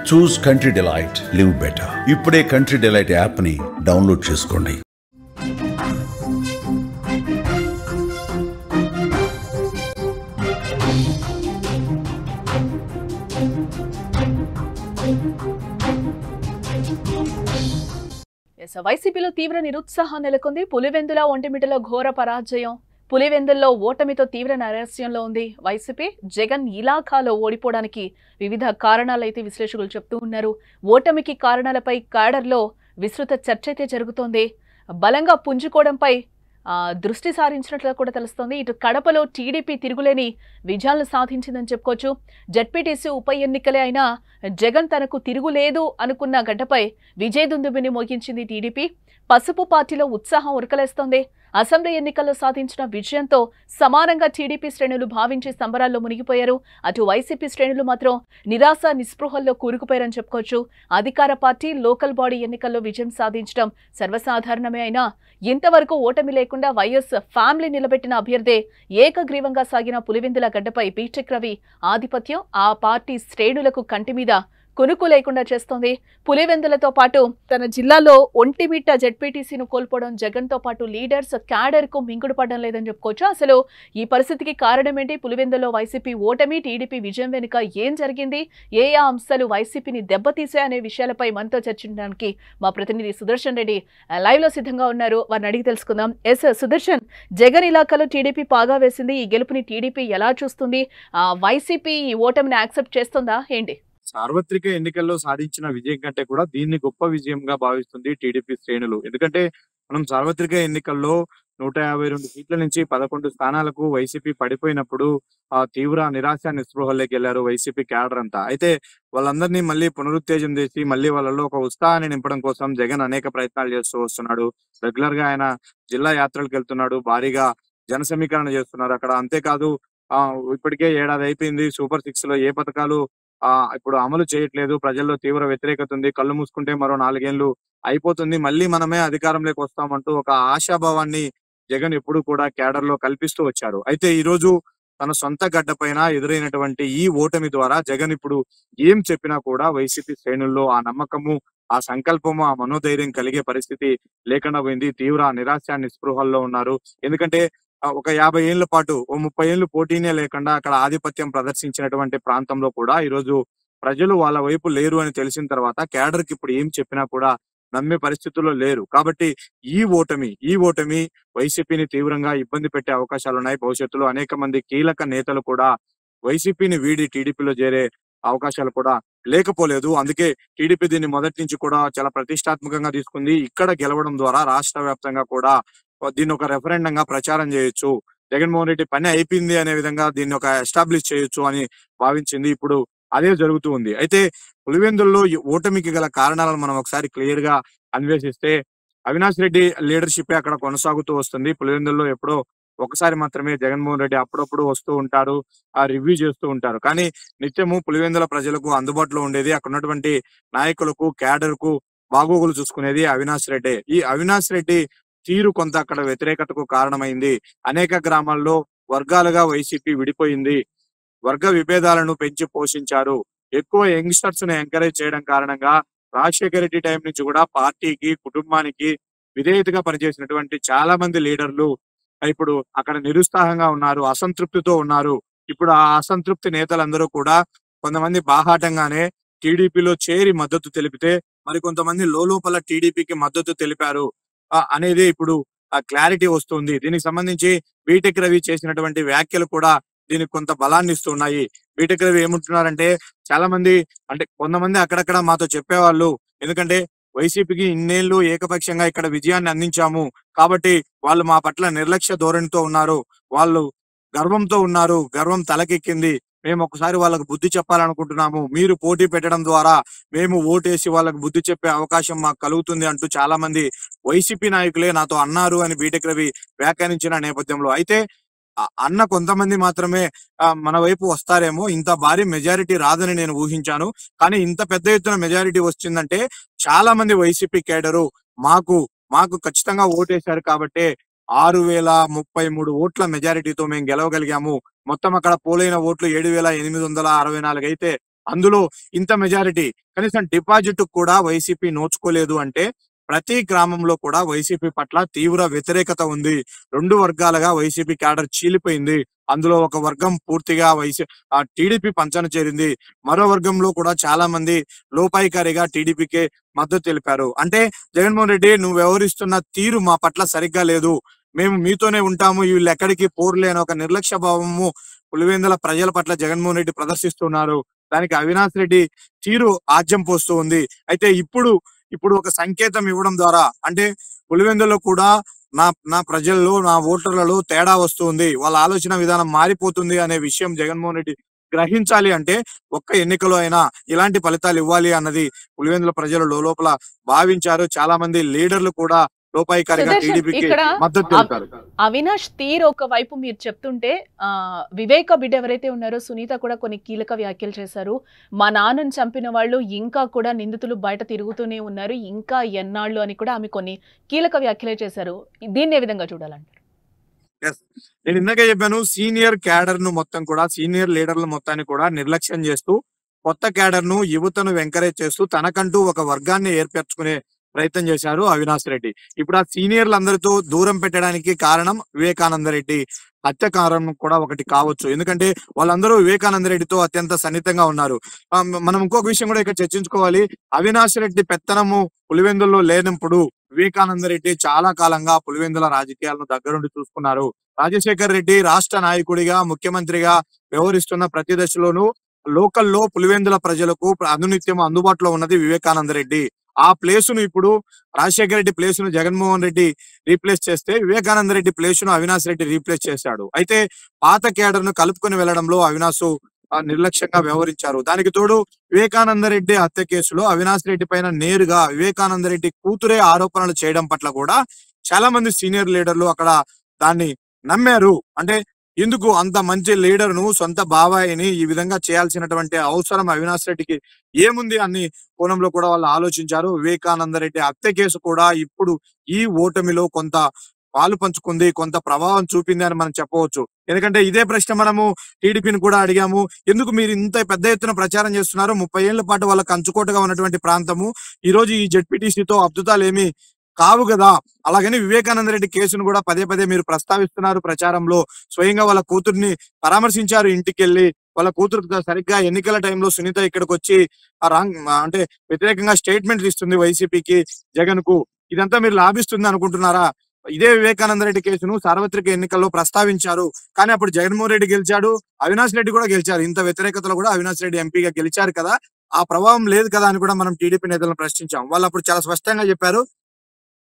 చూస్ country delight, live better. ఇప్పుడే country delight app ని download చేసుకోండి. వైసీపీలో తీవ్ర నిరుత్సాహం నెలకొంది. పులివెందుల ఒంటిమిటలో ఘోర పరాజయం. పులివెందుల్లో ఓటమితో తీవ్ర నైరాశ్యంలో ఉంది వైసీపీ. జగన్ ఇలాఖాలో ఓడిపోవడానికి వివిధ కారణాలైతే విశ్లేషకులు చెప్తూ ఉన్నారు. ఓటమికి కారణాలపై క్యాడర్లో విస్తృత చర్చ అయితే జరుగుతోంది. బలంగా పుంజుకోవడంపై దృష్టి సారించినట్లు కూడా తెలుస్తోంది. ఇటు కడపలో టీడీపీ తిరుగులేని విజయాలను సాధించిందని చెప్పుకోవచ్చు. జడ్పీటీసీ ఉప ఎన్నికలే అయినా జగన్ తనకు తిరుగులేదు అనుకున్న గడ్డపై విజయదుందుబిని మోగించింది టీడీపీ. పసుపు పార్టీలో ఉత్సాహం ఉరకలేస్తోంది. అసెంబ్లీ ఎన్నికల్లో సాధించిన విజయంతో సమానంగా టీడీపీ శ్రేణులు భావించి సంబరాల్లో మునిగిపోయారు. అటు వైసీపీ శ్రేణులు మాత్రం నిరాశ నిస్పృహల్లో కూరుకుపోయారని చెప్పుకోవచ్చు. అధికార పార్టీ లోకల్ బాడీ ఎన్నికల్లో విజయం సాధించడం సర్వసాధారణమే అయినా ఇంతవరకు ఓటమి లేకుండా వైఎస్ ఫ్యామిలీ నిలబెట్టిన అభ్యర్థే ఏకగ్రీవంగా సాగిన పులివెందుల గడ్డపై బీటెక్ రవి ఆధిపత్యం ఆ పార్టీ శ్రేణులకు కంటి మీద కొనుక్కు లేకుండా చేస్తోంది. పులివెందులతో పాటు తన జిల్లాలో ఒంటిమిట్ట జెడ్పీటీసీను కోల్పోవడం జగన్ తో పాటు లీడర్స్ క్యాడర్ కు మింగుడు పడడం లేదని చెప్పుకోవచ్చు. అసలు ఈ పరిస్థితికి కారణం ఏంటి? పులివెందులో వైసీపీ ఓటమి, టీడీపీ విజయం వెనుక ఏం జరిగింది? ఏ అంశాలు వైసీపీని దెబ్బతీసాయనే విషయాలపై మనతో చర్చించడానికి మా ప్రతినిధి సుదర్శన్ రెడ్డి లైవ్ లో సిద్ధంగా ఉన్నారు. వారిని అడిగి తెలుసుకుందాం. సుదర్శన్, జగన్ ఇలాకాలో టీడీపీ పాగా వేసింది. ఈ గెలుపుని టీడీపీ ఎలా చూస్తుంది? వైసీపీ ఈ ఓటమిని యాక్సెప్ట్ చేస్తుందా ఏంటి? సార్వత్రిక ఎన్నికల్లో సాధించిన విజయం కంటే కూడా దీన్ని గొప్ప విజయంగా భావిస్తుంది టీడీపీ శ్రేణులు. ఎందుకంటే మనం సార్వత్రిక ఎన్నికల్లో 152 సీట్ల నుంచి 11 స్థానాలకు వైసీపీ పడిపోయినప్పుడు తీవ్ర నిరాశ నిస్పృహల్లోకి వెళ్లారు వైసీపీ క్యాడర్ అంతా. అయితే వాళ్ళందరినీ మళ్ళీ పునరుత్తేజం చేసి మళ్ళీ వాళ్ళలో ఒక ఉత్సాహాన్ని నింపడం కోసం జగన్ అనేక ప్రయత్నాలు చేస్తూ వస్తున్నాడు. రెగ్యులర్ గా ఆయన జిల్లా యాత్రలకు వెళ్తున్నాడు, భారీగా జన సమీకరణ చేస్తున్నారు అక్కడ. అంతేకాదు ఇప్పటికే ఏడాది అయిపోయింది, సూపర్ 6 లో ఏ పథకాలు ఇప్పుడు అమలు చేయట్లేదు, ప్రజల్లో తీవ్ర వ్యతిరేకత ఉంది, కళ్ళు మూసుకుంటే మరో 4 ఏళ్లు అయిపోతుంది, మళ్ళీ మనమే అధికారంలోకి వస్తామంటూ ఒక ఆశాభావాన్ని జగన్ ఎప్పుడు కూడా క్యాడర్ లో కల్పిస్తూ వచ్చారు. అయితే ఈ రోజు తన సొంత గడ్డ పైన ఎదురైనటువంటి ఈ ఓటమి ద్వారా జగన్ ఇప్పుడు ఏం చెప్పినా కూడా వైసీపీ శ్రేణుల్లో ఆ నమ్మకము, ఆ సంకల్పము, ఆ మనోధైర్యం కలిగే పరిస్థితి లేకుండా పోయింది. తీవ్ర నిరాశ నిస్పృహల్లో ఉన్నారు. ఎందుకంటే ఒక 50 ఏళ్ల పాటు 30 ఏళ్లు పోటీనే లేకుండా అక్కడ ఆధిపత్యం ప్రదర్శించినటువంటి ప్రాంతంలో కూడా ఈరోజు ప్రజలు వాళ్ళ వైపు లేరు అని తెలిసిన తర్వాత క్యాడర్ కి ఇప్పుడు ఏం చెప్పినా కూడా నమ్మే పరిస్థితుల్లో లేరు. కాబట్టి ఈ ఓటమి వైసీపీని తీవ్రంగా ఇబ్బంది పెట్టే అవకాశాలు ఉన్నాయి. భవిష్యత్తులో అనేక మంది కీలక నేతలు కూడా వైసీపీని వీడి టీడీపీలో చేరే అవకాశాలు కూడా లేకపోలేదు. అందుకే టీడీపీ దీన్ని మొదటి నుంచి కూడా చాలా ప్రతిష్టాత్మకంగా తీసుకుంది. ఇక్కడ గెలవడం ద్వారా రాష్ట్ర వ్యాప్తంగా కూడా దీన్ని ఒక రెఫరెండంగా ప్రచారం చేయొచ్చు, జగన్మోహన్ రెడ్డి పని అయిపోయింది అనే విధంగా దీన్ని ఒక ఎస్టాబ్లిష్ చేయొచ్చు అని భావించింది. ఇప్పుడు అదే జరుగుతూ ఉంది. అయితే పులివెందుల్లో ఓటమికి గల కారణాలను మనం ఒకసారి క్లియర్ గా అన్వేషిస్తే అవినాష్ రెడ్డి లీడర్షిప్ అక్కడ కొనసాగుతూ వస్తుంది. పులివెందుల్లో ఎప్పుడో ఒకసారి మాత్రమే జగన్మోహన్ రెడ్డి అప్పుడప్పుడు వస్తూ ఉంటారు, రివ్యూ చేస్తూ ఉంటారు. కానీ నిత్యము పులివెందుల ప్రజలకు అందుబాటులో ఉండేది, అక్కడ ఉన్నటువంటి నాయకులకు క్యాడర్ కు బాగోగులు చూసుకునేది అవినాష్ రెడ్డి. ఈ అవినాష్ రెడ్డి తీరు కొంత అక్కడ వ్యతిరేకతకు కారణమైంది. అనేక గ్రామాల్లో వర్గాలుగా వైసీపీ విడిపోయింది, వర్గ విభేదాలను పెంచి పోషించారు. ఎక్కువ యంగ్స్టర్స్ ని ఎంకరేజ్ చేయడం కారణంగా రాజశేఖర రెడ్డి టైం నుంచి కూడా పార్టీకి, కుటుంబానికి విధేయతగా పనిచేసినటువంటి చాలా మంది లీడర్లు ఇప్పుడు అక్కడ నిరుత్సాహంగా ఉన్నారు, అసంతృప్తితో ఉన్నారు. ఇప్పుడు ఆ అసంతృప్తి నేతలందరూ కూడా కొంతమంది బాహాటంగానే టీడీపీలో చేరి మద్దతు తెలిపితే మరికొంతమంది లోపల టీడీపీకి మద్దతు తెలిపారు అనేది ఇప్పుడు క్లారిటీ వస్తుంది. దీనికి సంబంధించి బీటెక్ రవి చేసినటువంటి వ్యాఖ్యలు కూడా దీనికి కొంత బలాన్ని ఇస్తున్నాయి. బీటెక్ రవి ఏమంటున్నారంటే చాలా మంది, అంటే కొంతమంది అక్కడక్కడ మాతో చెప్పేవాళ్ళు, ఎందుకంటే వైసీపీకి ఇన్నేళ్లు ఏకపక్షంగా ఇక్కడ విజయాన్ని అందించాము కాబట్టి వాళ్ళు మా పట్ల నిర్లక్ష్య ధోరణితో ఉన్నారు, వాళ్ళు గర్వంతో ఉన్నారు, గర్వం తలకెక్కింది, మేము ఒకసారి వాళ్ళకు బుద్ధి చెప్పాలనుకుంటున్నాము, మీరు పోటీ పెట్టడం ద్వారా మేము ఓటేసి వాళ్ళకు బుద్ధి చెప్పే అవకాశం మాకు కలుగుతుంది అంటూ చాలా మంది వైసీపీ నాయకులే నాతో అన్నారు అని బీటెక్ రవి వ్యాఖ్యానించిన నేపథ్యంలో అయితే అన్న కొంతమంది మాత్రమే మన వైపు వస్తారేమో, ఇంత భారీ మెజారిటీ రాదని నేను ఊహించాను, కానీ ఇంత పెద్ద ఎత్తున మెజారిటీ వచ్చిందంటే చాలా మంది వైసీపీ కేడరు మాకు ఖచ్చితంగా ఓటేశారు కాబట్టి 6033 ఓట్ల మెజారిటీతో మేము గెలవగలిగాము. మొత్తం అక్కడ పోలైన ఓట్లు 7864 అయితే అందులో ఇంత మెజారిటీ, కనీసం డిపాజిట్ కూడా వైసీపీ నోచుకోలేదు అంటే ప్రతి గ్రామంలో కూడా వైసీపీ పట్ల తీవ్ర వ్యతిరేకత ఉంది. 2 వర్గాలుగా వైసీపీ క్యాడర్ చీలిపోయింది. అందులో ఒక వర్గం పూర్తిగా టీడీపీ పంచన చేరింది. మరో వర్గంలో కూడా చాలా మంది లోపాయికారిగా టీడీపీకే మద్దతు తెలిపారు. అంటే జగన్మోహన్ రెడ్డి నువ్వు వ్యవహరిస్తున్న తీరు మా పట్ల సరిగ్గా లేదు, మేము మీతోనే ఉంటాము, వీళ్ళు ఎక్కడికి పోరులే అని ఒక నిర్లక్ష్య భావము పులివెందుల ప్రజల పట్ల జగన్మోహన్ రెడ్డి ప్రదర్శిస్తున్నారు. దానికి అవినాష్ రెడ్డి తీరు ఆజ్యం పోస్తూ ఉంది. అయితే ఇప్పుడు ఒక సంకేతం ఇవ్వడం ద్వారా, అంటే పులివెందులో కూడా నా ప్రజల్లో, నా ఓటర్లలో తేడా వస్తుంది, వాళ్ళ ఆలోచన విధానం మారిపోతుంది అనే విషయం జగన్మోహన్ రెడ్డి గ్రహించాలి అంటే ఒక్క ఎన్నికలో అయినా ఇలాంటి ఫలితాలు ఇవ్వాలి అన్నది పులివెందుల ప్రజలు లోపల భావించారు. చాలా మంది లీడర్లు కూడా లోపాయికారిగా టీడీపీకి ఇక్కడ మద్దతు తెలిపారు. అవినాష్ తీర్ ఒక వైపు మీరు చెప్తుంటే వివేక బిడ్డ ఎవరైతే ఉన్నారో సునీత కూడా కొన్ని కీలక వ్యాఖ్యలు చేశారు. మా నాన్నని చంపిన వాళ్ళు ఇంకా కూడా నిందితులు బయట తిరుగుతూనే ఉన్నారు, ఇంకా ఎన్నాళ్ళు అని కూడా ఆమె కొన్ని కీలక వ్యాఖ్యలే చేశారు. దీన్ని ఏ విధంగా చూడాలంటారు? నేను ఇందాక చెప్పాను, సీనియర్ క్యాడర్ ను మొత్తం కూడా, సీనియర్ లీడర్ల మొత్తాన్ని కూడా నిర్లక్ష్యం చేస్తూ కొత్త క్యాడర్ ను, యువతను ఎంకరేజ్ చేస్తూ తనకంటూ ఒక వర్గాన్ని ఏర్పరచుకునే ప్రయత్నం చేశారు అవినాష్ రెడ్డి. ఇప్పుడు ఆ సీనియర్లందరితో దూరం పెట్టడానికి కారణం వివేకానంద రెడ్డి హత్య కారణం కూడా ఒకటి కావచ్చు. ఎందుకంటే వాళ్ళందరూ వివేకానంద రెడ్డితో అత్యంత సన్నిహితంగా ఉన్నారు. మనం ఇంకొక విషయం కూడా ఇక్కడ చర్చించుకోవాలి. అవినాష్ రెడ్డి పెత్తనము పులివెందుల్లో లేనప్పుడు వివేకానంద రెడ్డి చాలా కాలంగా పులివెందుల రాజకీయాలను దగ్గరుండి చూసుకున్నారు. రాజశేఖర్ రెడ్డి రాష్ట్ర నాయకుడిగా, ముఖ్యమంత్రిగా వ్యవహరిస్తున్న ప్రతి దశలోనూ లోకల్లో పులివెందుల ప్రజలకు అనునిత్యం అందుబాటులో ఉన్నది వివేకానంద రెడ్డి. ఆ ప్లేసును ఇప్పుడు రాజశేఖర రెడ్డి ప్లేసును జగన్మోహన్ రెడ్డి రీప్లేస్ చేస్తే వివేకానంద రెడ్డి ప్లేసును అవినాష్ రెడ్డి రీప్లేస్ చేశాడు. అయితే పాత కేడర్ ను కలుపుకొని వెళ్లడంలో అవినాష్ నిర్లక్ష్యంగా వ్యవహరించారు. దానికి తోడు వివేకానంద రెడ్డి హత్య కేసులో అవినాష్ రెడ్డి పైన నేరుగా వివేకానంద రెడ్డి కూతురే ఆరోపణలు చేయడం పట్ల కూడా చాలా మంది సీనియర్ లీడర్లు అక్కడ దాన్ని నమ్మారు. అంటే ఎందుకు అంత మంచి లీడర్ ను, సొంత బాబాయిని ఈ విధంగా చేయాల్సినటువంటి అవసరం అవినాష్ రెడ్డికి ఏముంది అన్ని కోణంలో కూడా వాళ్ళు ఆలోచించారు. వివేకానంద రెడ్డి హత్య కేసు కూడా ఇప్పుడు ఈ ఓటమిలో కొంత పాలు పంచుకుంది, కొంత ప్రభావం చూపింది అని మనం చెప్పవచ్చు. ఎందుకంటే ఇదే ప్రశ్న మనము టీడీపీని కూడా అడిగాము. ఎందుకు మీరు ఇంత పెద్ద ఎత్తున ప్రచారం చేస్తున్నారు? 30 ఏళ్ల పాటు వాళ్ళకి కంచుకోటగా ఉన్నటువంటి ప్రాంతము ఈ రోజు ఈ జెడ్పీటీసీతో అద్భుతాలు ఏమి కావు కదా. అలాగని వివేకానంద రెడ్డి కేసును కూడా పదే పదే మీరు ప్రస్తావిస్తున్నారు ప్రచారంలో. స్వయంగా వాళ్ళ కూతుర్ని పరామర్శించారు ఇంటికెళ్ళి. వాళ్ళ కూతురు సరిగ్గా ఎన్నికల టైంలో సునీత ఇక్కడికి వచ్చి అంటే వ్యతిరేకంగా స్టేట్మెంట్ ఇస్తుంది వైసీపీకి, జగన్ కు. ఇదంతా మీరు లాభిస్తుంది అనుకుంటున్నారా? ఇదే వివేకానంద రెడ్డి కేసును సార్వత్రిక ఎన్నికల్లో ప్రస్తావించారు. కానీ అప్పుడు జగన్మోహన్ రెడ్డి గెలిచాడు, అవినాష్ రెడ్డి కూడా గెలిచారు. ఇంత వ్యతిరేకతలో కూడా అవినాష్ రెడ్డి ఎంపీగా గెలిచారు కదా, ఆ ప్రభావం లేదు కదా అని కూడా మనం టీడీపీ నేతలను ప్రశ్నించాం. వాళ్ళు అప్పుడు చాలా స్పష్టంగా చెప్పారు.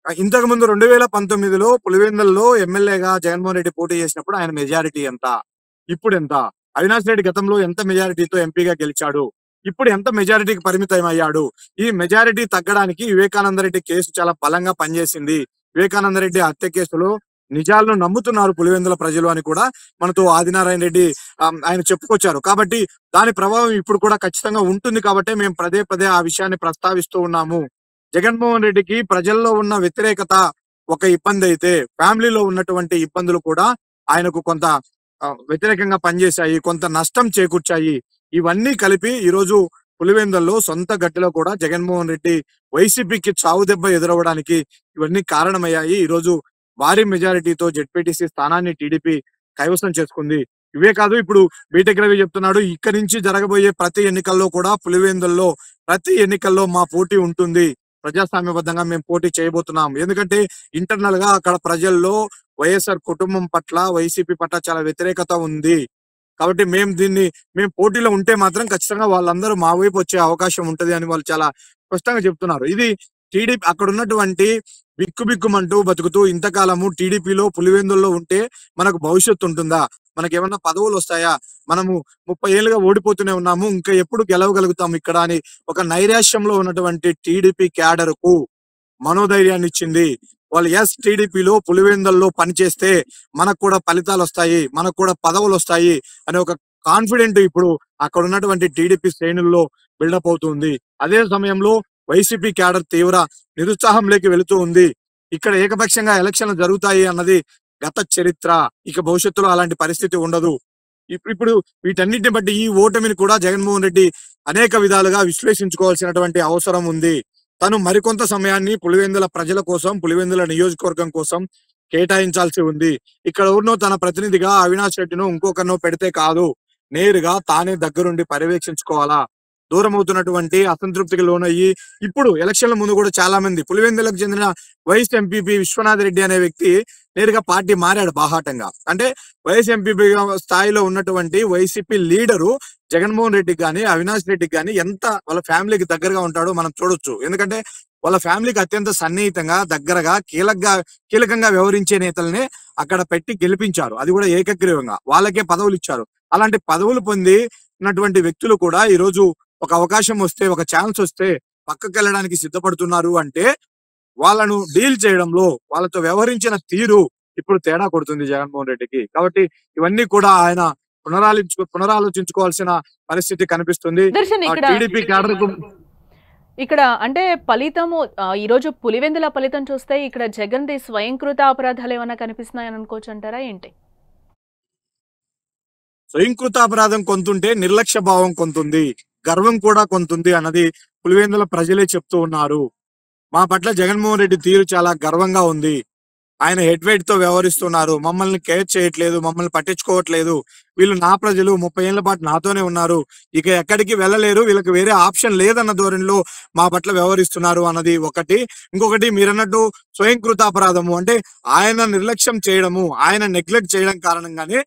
ఇంతకు ముందు 2019లో పులివెందుల్లో ఎమ్మెల్యేగా జగన్మోహన్ రెడ్డి పోటీ చేసినప్పుడు ఆయన మెజారిటీ ఎంత, ఇప్పుడు ఎంత? అవినాష్ రెడ్డి గతంలో ఎంత మెజారిటీతో ఎంపీగా గెలిచాడు, ఇప్పుడు ఎంత మెజారిటీకి పరిమితం అయ్యాడు? ఈ మెజారిటీ తగ్గడానికి వివేకానంద రెడ్డి కేసు చాలా బలంగా పనిచేసింది. వివేకానంద రెడ్డి హత్య కేసులో నిజాలను నమ్ముతున్నారు పులివెందుల ప్రజలు అని కూడా మనతో ఆదినారాయణ రెడ్డి ఆయన చెప్పుకొచ్చారు. కాబట్టి దాని ప్రభావం ఇప్పుడు కూడా ఖచ్చితంగా ఉంటుంది. కాబట్టి మేము పదే పదే ఆ విషయాన్ని ప్రస్తావిస్తూ ఉన్నాము. జగన్మోహన్ రెడ్డికి ప్రజల్లో ఉన్న వ్యతిరేకత ఒక ఇబ్బంది అయితే, ఫ్యామిలీలో ఉన్నటువంటి ఇబ్బందులు కూడా ఆయనకు కొంత వ్యతిరేకంగా పనిచేశాయి, కొంత నష్టం చేకూర్చాయి. ఇవన్నీ కలిపి ఈరోజు పులివెందుల్లో సొంత గట్టిలో కూడా జగన్మోహన్ రెడ్డి వైసీపీకి చావు దెబ్బ ఎదురవడానికి ఇవన్నీ కారణమయ్యాయి. ఈరోజు భారీ మెజారిటీతో జెడ్పీటీసీ స్థానాన్ని టీడీపీ కైవసం చేసుకుంది. ఇవే కాదు, ఇప్పుడు బీటెక్ రవి చెప్తున్నాడు, ఇక్కడి నుంచి జరగబోయే ప్రతి ఎన్నికల్లో కూడా పులివెందుల్లో ప్రతి ఎన్నికల్లో మా పోటీ ఉంటుంది, ప్రజాస్వామ్యబద్ధంగా మేము పోటీ చేయబోతున్నాం. ఎందుకంటే ఇంటర్నల్ గా అక్కడ ప్రజల్లో వైఎస్ఆర్ కుటుంబం పట్ల, వైసీపీ పట్ల చాలా వ్యతిరేకత ఉంది. కాబట్టి మేము పోటీలో ఉంటే మాత్రం ఖచ్చితంగా వాళ్ళందరూ మా వైపు వచ్చే అవకాశం ఉంటది అని వాళ్ళు చాలా స్పష్టంగా చెప్తున్నారు. ఇది టీడీపీ అక్కడ ఉన్నటువంటి బిక్కుబిక్కుమంటూ బతుకుతూ ఇంతకాలము టీడీపీలో పులివెందుల్లో ఉంటే మనకు భవిష్యత్తు ఉంటుందా, మనకి ఏమన్నా పదవులు వస్తాయా, మనము 30 ఏళ్ళుగా ఓడిపోతూనే ఉన్నాము, ఇంకా ఎప్పుడు గెలవగలుగుతాం ఇక్కడ అని ఒక నైరాశ్యంలో ఉన్నటువంటి టీడీపీ క్యాడర్ కు మనోధైర్యాన్ని ఇచ్చింది. వాళ్ళు టీడీపీలో పులివెందుల్లో పనిచేస్తే మనకు కూడా ఫలితాలు వస్తాయి, మనకు కూడా పదవులు వస్తాయి అనే ఒక కాన్ఫిడెంట్ ఇప్పుడు అక్కడ ఉన్నటువంటి టీడీపీ శ్రేణుల్లో బిల్డప్ అవుతుంది. అదే సమయంలో వైసీపీ క్యాడర్ తీవ్ర నిరుత్సాహంలోకి వెళుతూ ఉంది. ఇక్కడ ఏకపక్షంగా ఎలక్షన్లు జరుగుతాయి అన్నది గత చరిత్ర, ఇక భవిష్యత్తులో అలాంటి పరిస్థితి ఉండదు. ఇప్పుడు వీటన్నిటిని బట్టి ఈ ఓటమిని కూడా జగన్మోహన్ రెడ్డి అనేక విధాలుగా విశ్లేషించుకోవాల్సినటువంటి అవసరం ఉంది. తను మరికొంత సమయాన్ని పులివెందుల ప్రజల కోసం, పులివెందుల నియోజకవర్గం కోసం కేటాయించాల్సి ఉంది. ఇక్కడ ఎవరినో తన ప్రతినిధిగా అవినాష్ రెడ్డినో ఇంకొకరినో పెడితే కాదు, నేరుగా తానే దగ్గరుండి పర్యవేక్షించుకోవాలా. దూరం అవుతున్నటువంటి అసంతృప్తికి లోనయ్యి ఇప్పుడు ఎలక్షన్ల ముందు కూడా చాలా మంది పులివెందులకు చెందిన వైఎస్ ఎంపీపీ విశ్వనాథ్ రెడ్డి అనే వ్యక్తి నేరుగా పార్టీ మారాడు బాహాటంగా. అంటే వైఎస్ ఎంపీపీ స్థాయిలో ఉన్నటువంటి వైసీపీ లీడరు జగన్మోహన్ రెడ్డికి కానీ అవినాష్ రెడ్డికి కానీ ఎంత వాళ్ళ ఫ్యామిలీకి దగ్గరగా ఉంటాడో మనం చూడొచ్చు. ఎందుకంటే వాళ్ళ ఫ్యామిలీకి అత్యంత సన్నిహితంగా దగ్గరగా కీలకంగా వ్యవహరించే నేతల్ని అక్కడ పెట్టి గెలిపించారు. అది కూడా ఏకగ్రీవంగా వాళ్ళకే పదవులు ఇచ్చారు. అలాంటి పదవులు పొందినటువంటి వ్యక్తులు కూడా ఈ రోజు ఒక అవకాశం వస్తే, ఒక ఛాన్స్ వస్తే పక్కకి వెళ్ళడానికి సిద్ధపడుతున్నారు అంటే వాళ్ళను డీల్ చేయడంలో వాళ్ళతో వ్యవహరించిన తీరు ఇప్పుడు తేడా కొడుతుంది జగన్మోహన్ రెడ్డికి. కాబట్టి ఇవన్నీ కూడా ఆయన పునరాలోచించుకోవాల్సిన పరిస్థితి కనిపిస్తుంది. టీడీపీ క్యాడర్ ఇక్కడ అంటే ఫలితము ఈరోజు పులివెందుల ఫలితం చూస్తే ఇక్కడ జగన్ ది స్వయంకృత అపరాధాలు ఏమైనా కనిపిస్తున్నాయని అనుకోవచ్చు అంటారా ఏంటి? స్వయంకృత అపరాధం కొంతుంటే నిర్లక్ష్య భావం కొంతుంది, గర్వం కూడా కొంతుంది అన్నది పులివెందుల ప్రజలే చెప్తూ ఉన్నారు. మా పట్ల జగన్మోహన్ రెడ్డి తీరు చాలా గర్వంగా ఉంది. ఆయన హెడ్ వెయిట్ తో వ్యవహరిస్తున్నారు, మమ్మల్ని కేర్ చేయట్లేదు, మమ్మల్ని పట్టించుకోవట్లేదు, వీళ్ళు నా ప్రజలు 30 ఏళ్ల పాటు నాతోనే ఉన్నారు, ఇక ఎక్కడికి వెళ్ళలేరు, వీళ్ళకి వేరే ఆప్షన్ లేదన్న ధోరణిలో మా పట్ల వ్యవహరిస్తున్నారు అన్నది ఒకటి. ఇంకొకటి మీరన్నట్టు స్వయంకృత అపరాధము అంటే ఆయన నిర్లక్ష్యం చేయడము, ఆయన నెగ్లెక్ట్ చేయడం కారణంగానే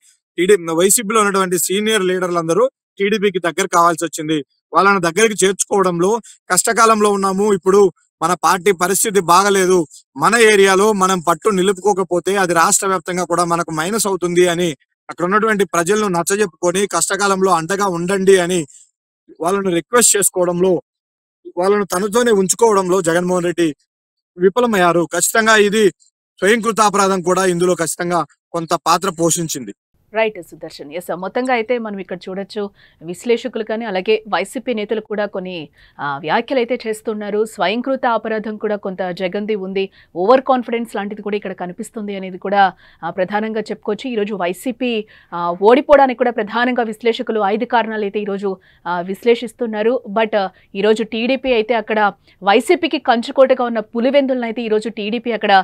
వైసీపీలో ఉన్నటువంటి సీనియర్ లీడర్లందరూ టీడీపీకి దగ్గర కావాల్సి వచ్చింది. వాళ్ళని దగ్గరికి చేర్చుకోవడంలో కష్టకాలంలో ఉన్నాము, ఇప్పుడు మన పార్టీ పరిస్థితి బాగలేదు, మన ఏరియాలో మనం పట్టు నిలుపుకోకపోతే అది రాష్ట్ర వ్యాప్తంగా కూడా మనకు మైనస్ అవుతుంది అని అక్కడ ఉన్నటువంటి ప్రజలను నచ్చజెప్పుకొని కష్టకాలంలో అండగా ఉండండి అని వాళ్ళను రిక్వెస్ట్ చేసుకోవడంలో, వాళ్ళను తనతోనే ఉంచుకోవడంలో జగన్మోహన్ రెడ్డి విఫలమయ్యారు. ఖచ్చితంగా ఇది స్వయంకృత అపరాధం కూడా ఇందులో ఖచ్చితంగా కొంత పాత్ర పోషించింది. రైట్ సుదర్శన్. ఎస్, మొత్తంగా అయితే మనం ఇక్కడ చూడొచ్చు విశ్లేషకులు కానీ అలాగే వైసీపీ నేతలు కూడా కొన్ని వ్యాఖ్యలు అయితే చేస్తున్నారు. స్వయంకృత అపరాధం కూడా కొంత జగన్ది ఉంది, ఓవర్ కాన్ఫిడెన్స్ లాంటిది కూడా ఇక్కడ కనిపిస్తుంది అనేది కూడా ప్రధానంగా చెప్పుకోవచ్చు. ఈరోజు వైసీపీ ఓడిపోవడానికి కూడా ప్రధానంగా విశ్లేషకులు 5 కారణాలు అయితే ఈరోజు విశ్లేషిస్తున్నారు. బట్ ఈరోజు టీడీపీ అయితే అక్కడ వైసీపీకి కంచుకోటగా ఉన్న పులివెందులను అయితే ఈరోజు టీడీపీ అక్కడ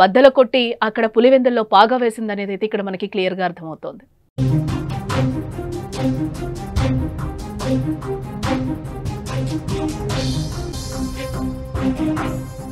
బద్దలు కొట్టి అక్కడ పులివెందుల్లో పాగా వేసింది అనేది అయితే ఇక్కడ మనకి క్లియర్గా అర్థమవుతుంది. Thank you.